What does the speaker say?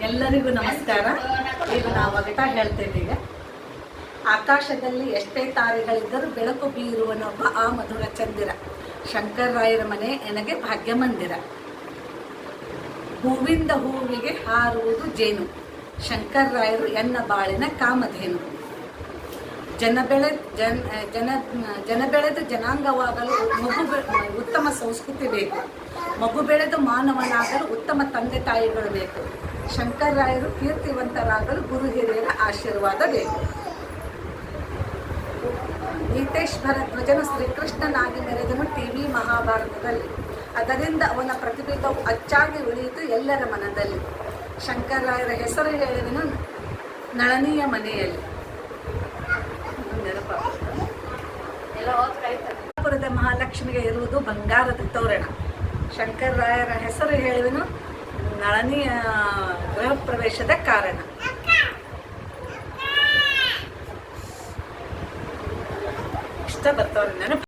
ಎಲ್ಲರಿಗೂ ನಮಸ್ಕಾರ. ಈಗ ನಾವು ಒಗಟ ಹೇಳ್ತೇವೆ. ಈಗ ಆಕಾಶದಲ್ಲಿ ಎಷ್ಟೇ ತಾರೆಗಳಿದ್ದರೂ ಬೆಳಕು ಬೀರುವನೊಬ್ಬ ಆ ಮಧುರ ಚಂದಿರ. ಶಂಕರರಾಯರ ಮನೆ ನನಗೆ ಭಾಗ್ಯ ಮಂದಿರ. ಹೂವಿಂದ ಹೂವಿಗೆ ಹಾರುವುದು ಜೇನು. ಶಂಕರರಾಯರು ಎನ್ನ ಬಾಳಿನ ಕಾಮಧೇನು. ಜನ ಬೆಳೆದು ಜನಾಂಗವಾಗಲು ಉತ್ತಮ ಸಂಸ್ಕೃತಿ ಬೇಕು. ಮಗು ಬೆಳೆದು ಮಾನವನಾಗಲು ಉತ್ತಮ ತಂದೆ ತಾಯಿಗಳು ಬೇಕು. ಶಂಕರರಾಯರು ಕೀರ್ತಿವಂತರಾಗಲು ಗುರು ಹಿರಿಯರ ಆಶೀರ್ವಾದ ಬೇಕು. ನೀತೇಶ್ ಭರದ್ವಾಜನು ಶ್ರೀಕೃಷ್ಣನಾಗಿ ಮೆರೆದನು ಟಿವಿ ಮಹಾಭಾರತದಲ್ಲಿ. ಅದರಿಂದ ಅವನ ಪ್ರತಿಭೆಯು ಅಚ್ಚಾಗಿ ಉಳಿಯಿತು ಎಲ್ಲರ ಮನದಲ್ಲಿ. ಶಂಕರರಾಯರ ಹೆಸರು ಹೇಳಿದನು ನಳನಿಯ ಮನೆಯಲ್ಲಿ. ಪುರದ ಮಹಾಲಕ್ಷ್ಮಿಗೆ ಇರುವುದು ಬಂಗಾರದ ತೋರಣ. ಶಂಕರರಾಯರ ಹೆಸರು ಹೇಳಿದನು ನಳನಿಯ ಗೃಹ ಪ್ರವೇಶದ ಕಾರಣ. ಇಷ್ಟ ಬರ್ತಾವ್ರಿ ನೆನಪು.